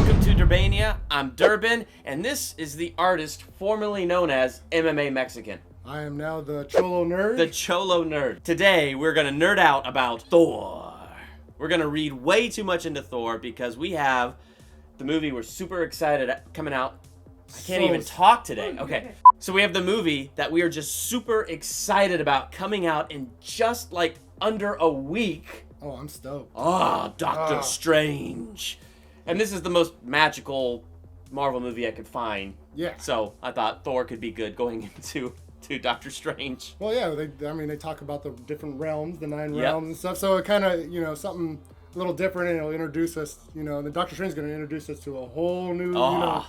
Welcome to Durbania. I'm Durbin, and this is the artist formerly known as MMA Mexican. I am now the Cholo Nerd. The Cholo Nerd. Today, we're going to nerd out about Thor. We're going to read way too much into Thor because we have the movie we're super excited at coming out. I can't even talk today. Okay. So we have the movie that we are just super excited about coming out in just like under a week. Oh, I'm stoked. Doctor Strange. And this is the most magical Marvel movie I could find. Yeah. So I thought Thor could be good going into Doctor Strange. Well, yeah, they talk about the different realms, the 9 realms and stuff. So it kind of, something a little different, and it'll introduce us, and the Doctor Strange is going to introduce us to a whole new, a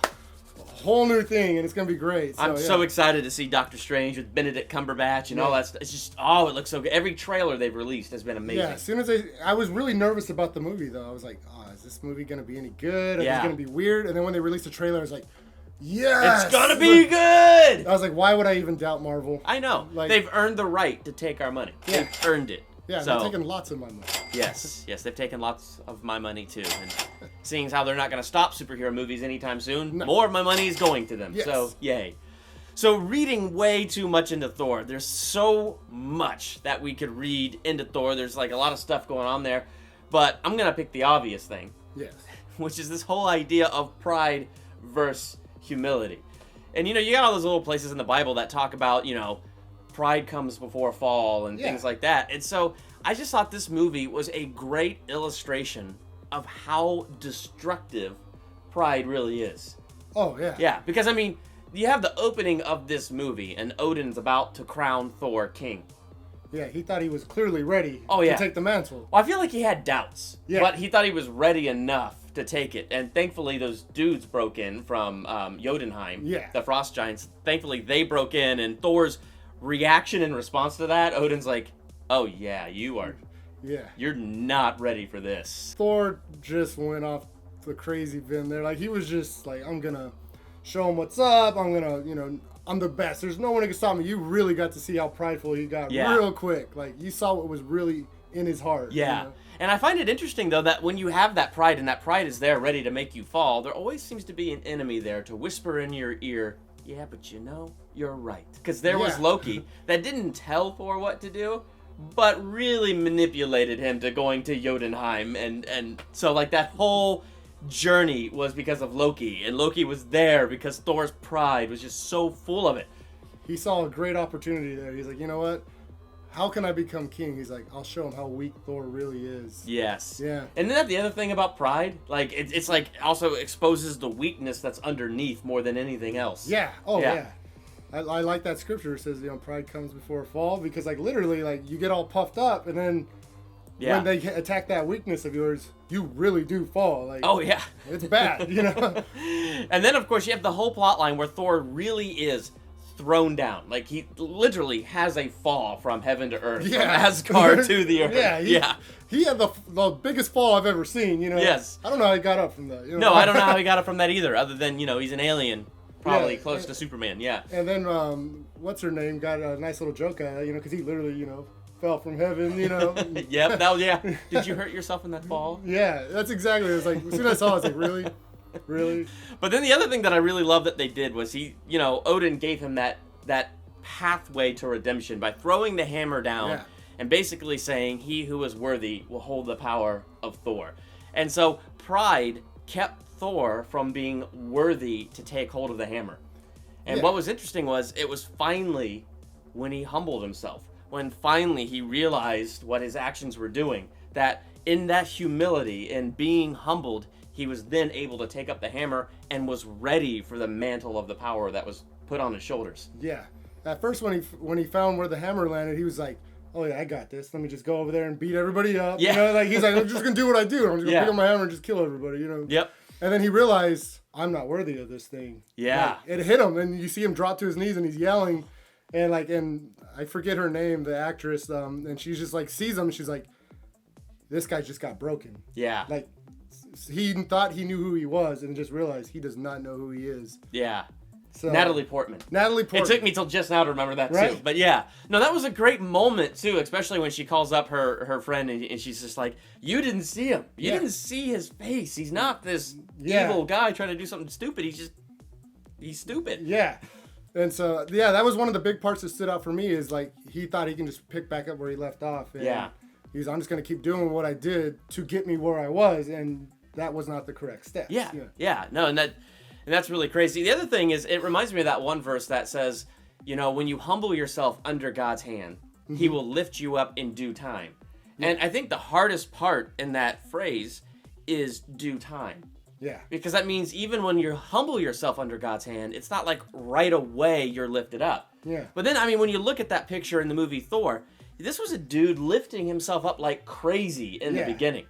whole new thing, and it's going to be great. So, I'm so excited to see Doctor Strange with Benedict Cumberbatch and all that stuff. It's just, it looks so good. Every trailer they've released has been amazing. Yeah, as soon as I was really nervous about the movie, though. I was like, is this movie going to be any good? Is it going to be weird? And then when they released the trailer, I was like, yes! It's gonna be good! I was like, why would I even doubt Marvel? I know. They've earned the right to take our money. Yeah. They've earned it. Yeah, they've taken lots of my money. Yes, they've taken lots of my money too. And seeing as how they're not going to stop superhero movies anytime soon, more of my money is going to them. Yes. So, yay. So, reading way too much into Thor. There's so much that we could read into Thor. There's like a lot of stuff going on there. But I'm going to pick the obvious thing. Yes. Which is this whole idea of pride versus humility. And you got all those little places in the Bible that talk about, pride comes before a fall and things like that. And so I just thought this movie was a great illustration of how destructive pride really is. Oh, yeah. Yeah, because you have the opening of this movie and Odin's about to crown Thor king. Yeah, he thought he was clearly ready to take the mantle. Well, I feel like he had doubts, but he thought he was ready enough to take it. And thankfully, those dudes broke in from Jotunheim, the Frost Giants. Thankfully, they broke in, and Thor's reaction in response to that, Odin's like, oh, yeah, you're not ready for this. Thor just went off the crazy bin there. Like, he was just like, I'm going to show him what's up. I'm going to, I'm the best. There's no one who can stop me. You really got to see how prideful he got real quick. Like, you saw what was really in his heart. Yeah. And I find it interesting, though, that when you have that pride and that pride is there ready to make you fall, there always seems to be an enemy there to whisper in your ear, yeah, but you're right. Because there was Loki that didn't tell Thor what to do, but really manipulated him to going to Jotunheim. And so, like, that whole journey was because of Loki. And Loki was there because Thor's pride was just so full of it. He saw a great opportunity there. He's like, you know what? How can I become king? He's like, I'll show him how weak Thor really is. Yes. Yeah. And then the other thing about pride, like it's like also exposes the weakness that's underneath more than anything else. Yeah. Oh yeah. I like that scripture. It says, pride comes before a fall, because like literally, like you get all puffed up, and then when they attack that weakness of yours, you really do fall. Like, oh yeah, it's bad, And then of course you have the whole plot line where Thor really is thrown down. Like, he literally has a fall from heaven to earth, from Asgard to the earth. He had the biggest fall I've ever seen, Yes. I don't know how he got up from that. No, I don't know how he got up from that either, other than, he's an alien, probably close to Superman, And then, what's her name, got a nice little joke at it, because he literally, fell from heaven, Yep, Did you hurt yourself in that fall? Yeah, that's exactly what it was like. As soon as I saw it, I was like, really? Really? But then the other thing that I really love that they did was Odin gave him that pathway to redemption by throwing the hammer down and basically saying, he who is worthy will hold the power of Thor. And so pride kept Thor from being worthy to take hold of the hammer. And what was interesting was it was finally when he humbled himself, when finally he realized what his actions were doing, that in that humility and being humbled, he was then able to take up the hammer and was ready for the mantle of the power that was put on his shoulders. Yeah. At first, when he found where the hammer landed, he was like, oh yeah, I got this. Let me just go over there and beat everybody up. Yeah. He's like, I'm just going to do what I do. I'm just going to pick up my hammer and just kill everybody, Yep. And then he realized, I'm not worthy of this thing. Yeah. Like, it hit him, and you see him drop to his knees, and he's yelling, and I forget her name, the actress, and she's just like, sees him, and she's like, this guy just got broken. Yeah. Like, he thought he knew who he was and just realized he does not know who he is. Yeah. So, Natalie Portman. It took me till just now to remember that right? too. But yeah, no, that was a great moment too, especially when she calls up her friend and she's just like, "You didn't see him. You didn't see his face. He's not this evil guy trying to do something stupid. He's stupid." Yeah. And so, yeah, that was one of the big parts that stood out for me is like he thought he can just pick back up where he left off. And he's, I'm just going to keep doing what I did to get me where I was. And that was not the correct step. Yeah. No, and that's really crazy. The other thing is, it reminds me of that one verse that says, you know, when you humble yourself under God's hand, he will lift you up in due time. And I think the hardest part in that phrase is due time. Yeah. Because that means even when you humble yourself under God's hand, it's not like right away you're lifted up. Yeah. But then, I mean, when you look at that picture in the movie Thor, this was a dude lifting himself up like crazy in the beginning.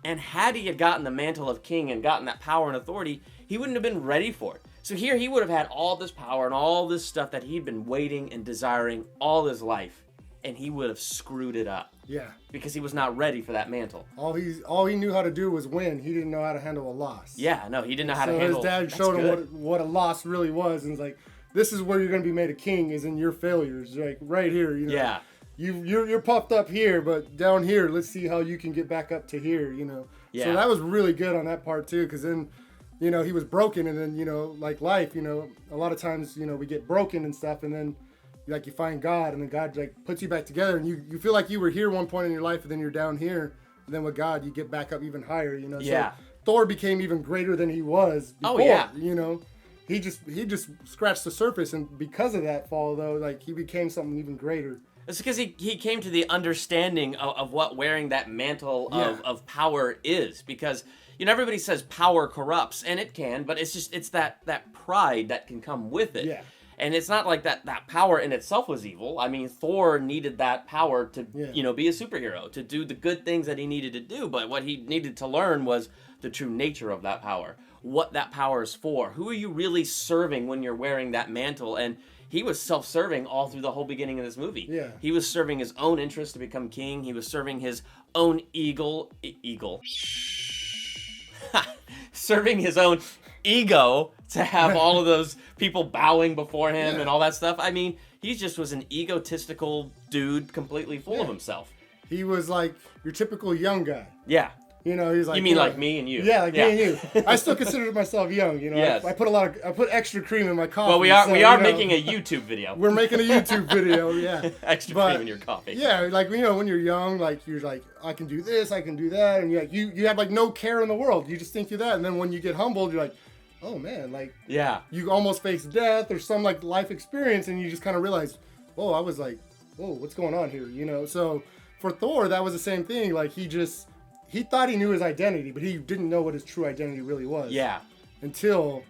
And had he had gotten the mantle of king and gotten that power and authority, he wouldn't have been ready for it. So here he would have had all this power and all this stuff that he'd been waiting and desiring all his life. And he would have screwed it up. Yeah. Because he was not ready for that mantle. All he knew how to do was win. He didn't know how to handle a loss. Yeah, no, he didn't know how to handle. So his dad showed him what a loss really was, and it's like, this is where you're going to be made a king, is in your failures, like right here. You know. Yeah. You're puffed up here, but down here, let's see how you can get back up to here. You know. Yeah. So that was really good on that part too, because then, you know, he was broken, and then, you know, like life, you know, a lot of times, you know, we get broken and stuff, and then like you find God, and then God like puts you back together, and you feel like you were here one point in your life, and then you're down here, and then with God you get back up even higher, you know. Yeah. So Thor became even greater than he was before. Oh yeah. You know, he just scratched the surface, and because of that fall though, like he became something even greater. It's because he came to the understanding of what wearing that mantle of power is. Because, you know, everybody says power corrupts, and it can, but it's that pride that can come with it. Yeah. And it's not like that power in itself was evil. I mean, Thor needed that power to, you know, be a superhero, to do the good things that he needed to do. But what he needed to learn was the true nature of that power, what that power is for. Who are you really serving when you're wearing that mantle? And he was self-serving all through the whole beginning of this movie. Yeah. He was serving his own interest to become king. He was serving his own serving his own ego to have all of those people bowing before him and all that stuff. I mean, he just was an egotistical dude, completely full of himself. He was like your typical young guy. Yeah. You know, he's like, you mean like me and you? Yeah, like me and you. I still consider myself young. You know, yes. I put extra cream in my coffee. Well, we are making a YouTube video. We're making a YouTube video, yeah. Extra cream in your coffee. Yeah, like, you know, when you're young, like you're like, I can do this, I can do that, and you have like no care in the world. You just think you're that, and then when you get humbled, you're like, oh man, like you almost face death or some like life experience, and you just kind of realize, oh, I was like, whoa, what's going on here? You know, so for Thor, that was the same thing. Like he thought he knew his identity, but he didn't know what his true identity really was. Yeah. Until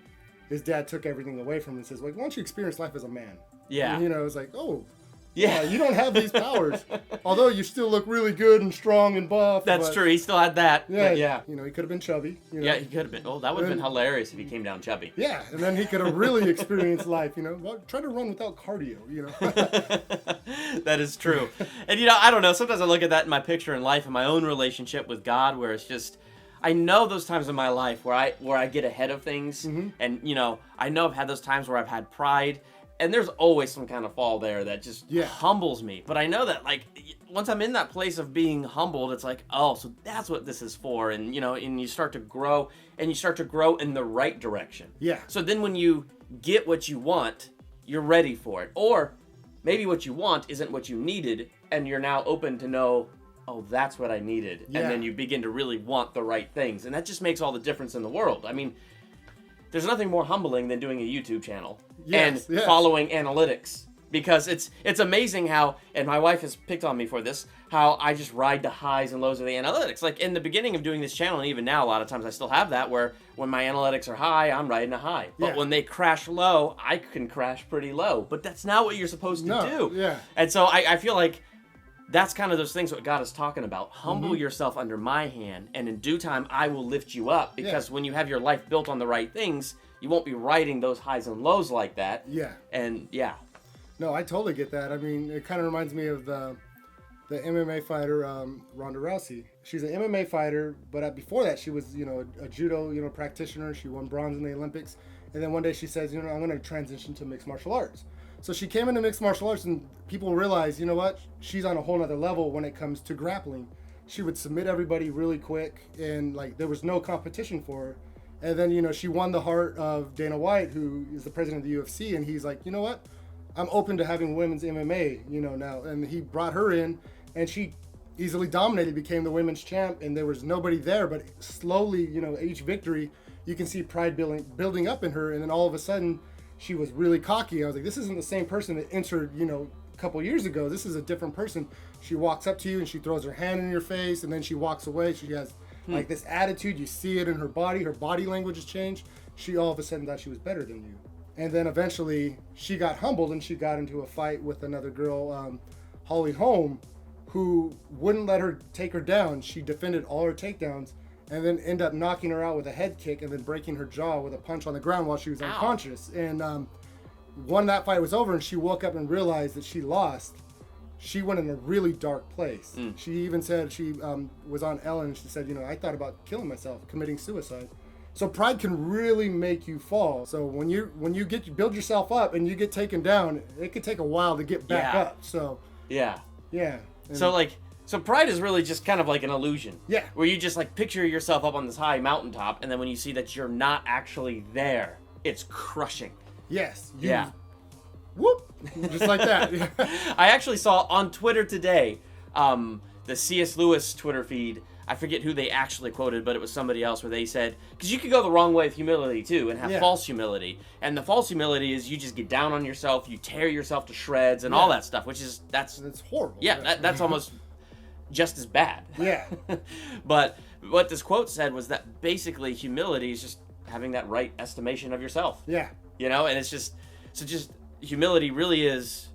his dad took everything away from him and says, like, why don't you experience life as a man? Yeah. And, you know, it's like, oh, yeah, you don't have these powers. Although you still look really good and strong and buff. That's true. He still had that. Yeah. You know, he could have been chubby. You know? Yeah, he could have been. Oh, that would have been hilarious if he came down chubby. Yeah, and then he could have really experienced life, you know. Well, try to run without cardio, you know. That is true. And, you know, I don't know. Sometimes I look at that in my picture in life, in my own relationship with God, where it's just, I know those times in my life where I get ahead of things. Mm-hmm. And, you know, I know I've had those times where I've had pride. And there's always some kind of fall there that just humbles me. But I know that, like, once I'm in that place of being humbled, it's like, oh, so that's what this is for. And, you know, and you start to grow, and you start to grow in the right direction. Yeah. So then when you get what you want, you're ready for it. Or maybe what you want isn't what you needed, and you're now open to know, oh, that's what I needed. Yeah. And then you begin to really want the right things. And that just makes all the difference in the world. I mean, there's nothing more humbling than doing a YouTube channel and following analytics, because it's amazing how, and my wife has picked on me for this, how I just ride the highs and lows of the analytics. Like in the beginning of doing this channel, and even now, a lot of times I still have that, where when my analytics are high, I'm riding a high. But when they crash low, I can crash pretty low. But that's not what you're supposed to do. Yeah. And so I feel like that's kind of those things what God is talking about. Humble yourself under my hand, and in due time, I will lift you up. Because when you have your life built on the right things, you won't be riding those highs and lows like that. Yeah. And No, I totally get that. I mean, it kind of reminds me of the MMA fighter, Ronda Rousey. she's an MMA fighter, but before that, she was, a judo, practitioner. She won bronze in the Olympics. And then one day she says, I'm going to transition to mixed martial arts. So she came into mixed martial arts, and people realized, you know what? She's on a whole nother level when it comes to grappling. She would submit everybody really quick, and like there was no competition for her. And then, she won the heart of Dana White, who is the president of the UFC, and he's like, you know what? I'm open to having women's MMA, now. And he brought her in, and she easily dominated, became the women's champ, and there was nobody there. But slowly, each victory, you can see pride building up in her, and then all of a sudden, she was really cocky. I was like, this isn't the same person that entered, a couple years ago. This is a different person. She walks up to you and she throws her hand in your face, and then she walks away. She has like this attitude. You see it in her body. Her body language has changed. She all of a sudden thought she was better than you. And then eventually she got humbled and she got into a fight with another girl, Holly Holm, who wouldn't let her take her down. She defended all her takedowns, and then end up knocking her out with a head kick and then breaking her jaw with a punch on the ground while she was unconscious. And when that fight was over and she woke up and realized that she lost, she went in a really dark place. She even said, she was on Ellen, and she said, I thought about killing myself, committing suicide. So pride can really make you fall. So when you build yourself up and you get taken down, it could take a while to get back up. So yeah. And So pride is really just kind of like an illusion. Yeah. Where you just like picture yourself up on this high mountaintop, and then when you see that you're not actually there, it's crushing. Yes. Whoop. Just like that. I actually saw on Twitter today, the C.S. Lewis Twitter feed. I forget who they actually quoted, but it was somebody else where they said, because you could go the wrong way with humility too and have false humility. And the false humility is you just get down on yourself, you tear yourself to shreds and all that stuff, which is, that's horrible. Yeah, that's almost just as bad. Yeah. But what this quote said was that basically humility is just having that right estimation of yourself. Yeah. And it's just humility really is,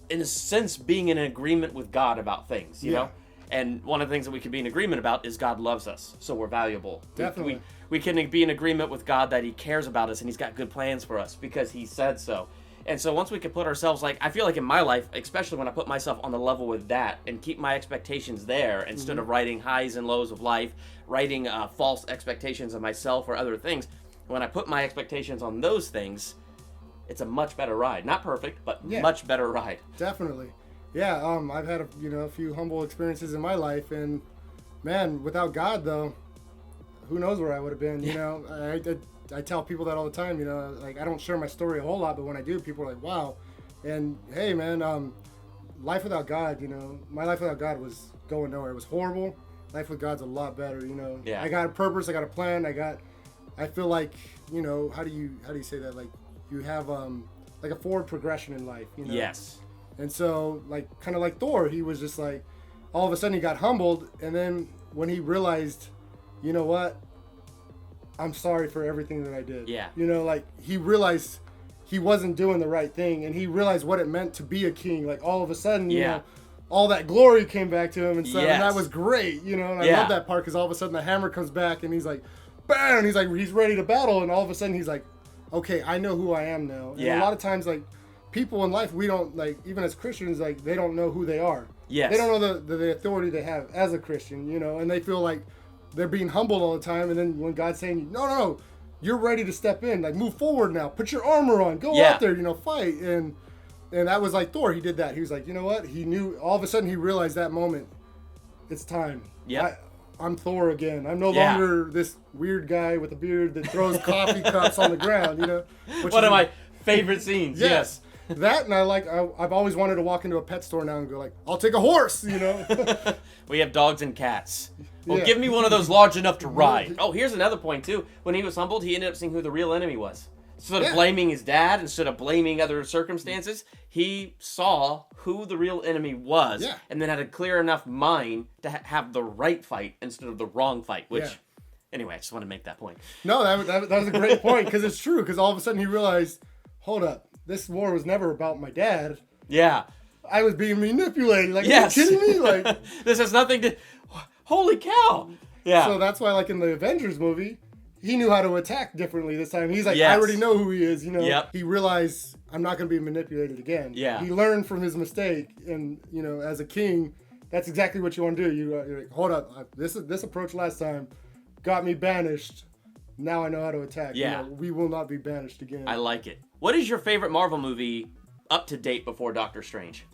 in a sense, being in agreement with God about things, you know? And one of the things that we can be in agreement about is God loves us, so we're valuable. Definitely. We can be in agreement with God that he cares about us and he's got good plans for us because he said so. And so once we can put ourselves, I feel like in my life, especially when I put myself on the level with that and keep my expectations there instead of writing highs and lows of life, writing false expectations of myself or other things, when I put my expectations on those things, it's a much better ride. Not perfect, but much better ride. Definitely. Yeah, I've had a few humble experiences in my life, and man, without God though, who knows where I would have been. I tell people that all the time. I don't share my story a whole lot, but when I do, people are like, "Wow!" And hey, man, life without God, my life without God was going nowhere. It was horrible. Life with God's a lot better. I got a purpose. I got a plan. I feel like how do you say that? Like you have like a forward progression in life. Yes. And so, kind of like Thor, he was just like, all of a sudden he got humbled, and then when he realized, you know what, I'm sorry for everything that I did. Yeah. He realized he wasn't doing the right thing, and he realized what it meant to be a king. Like, all of a sudden, you know, all that glory came back to him and stuff, and that was great, and I love that part, because all of a sudden the hammer comes back, and he's like, bam, he's like, he's ready to battle, and all of a sudden he's like, okay, I know who I am now. And a lot of times, people in life, we don't, even as Christians, they don't know who they are. Yes. They don't know the authority they have as a Christian, and they feel like they're being humbled all the time, and then when God's saying, no, you're ready to step in, move forward now, put your armor on, go out there, fight, and that was like Thor. He did that. He was like, you know what? He knew, all of a sudden he realized that moment, it's time. Yeah. I'm Thor again. I'm no longer this weird guy with a beard that throws coffee cups on the ground, One of my favorite scenes, yes. That, and I've always wanted to walk into a pet store now and go I'll take a horse, We have dogs and cats. Well, give me one of those large enough to ride. Oh, here's another point, too. When he was humbled, he ended up seeing who the real enemy was. Instead of blaming his dad, instead of blaming other circumstances, he saw who the real enemy was, and then had a clear enough mind to have the right fight instead of the wrong fight, which... Anyway, I just want to make that point. No, that was a great point, because it's true, because all of a sudden he realized, hold up, this war was never about my dad. Yeah. I was being manipulated. Are you kidding me? This has nothing to... Holy cow! Yeah. So that's why, in the Avengers movie, he knew how to attack differently this time. He's I already know who he is, He realized, I'm not going to be manipulated again. Yeah. He learned from his mistake, and, as a king, that's exactly what you want to do. You're like, hold up, this approach last time got me banished. Now I know how to attack. Yeah. We will not be banished again. I like it. What is your favorite Marvel movie up to date before Doctor Strange?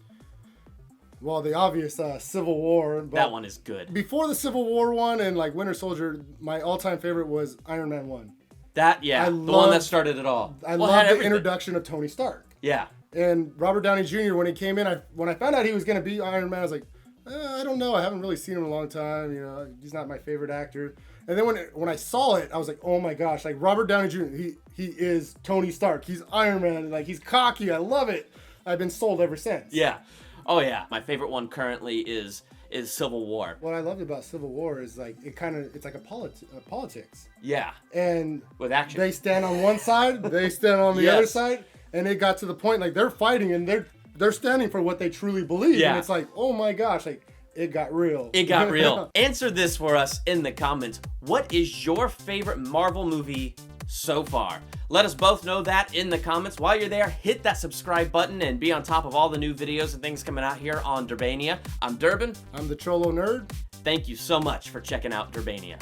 Well, the obvious Civil War. But that one is good. Before the Civil War one and like Winter Soldier, my all-time favorite was Iron Man 1. The one that started it all. I love the introduction of Tony Stark. Yeah. And Robert Downey Jr., when he came in, when I found out he was going to be Iron Man, I was like, I don't know. I haven't really seen him in a long time. You know, he's not my favorite actor. And then when I saw it, I was like, oh my gosh, like Robert Downey Jr., he is Tony Stark. He's Iron Man. Like, he's cocky. I love it. I've been sold ever since. Yeah. Oh yeah. My favorite one currently is Civil War. What I loved about Civil War is like it's like a politics. Yeah. And with action. They stand on one side, they stand on the other side, and it got to the point like they're fighting and they're standing for what they truly believe. Yeah. And it's like, oh my gosh, like it got real. It got real. Answer this for us in the comments. What is your favorite Marvel movie so far? Let us both know that in the comments. While you're there, hit that subscribe button and be on top of all the new videos and things coming out here on Durbania. I'm Durbin. I'm the Cholo Nerd. Thank you so much for checking out Durbania.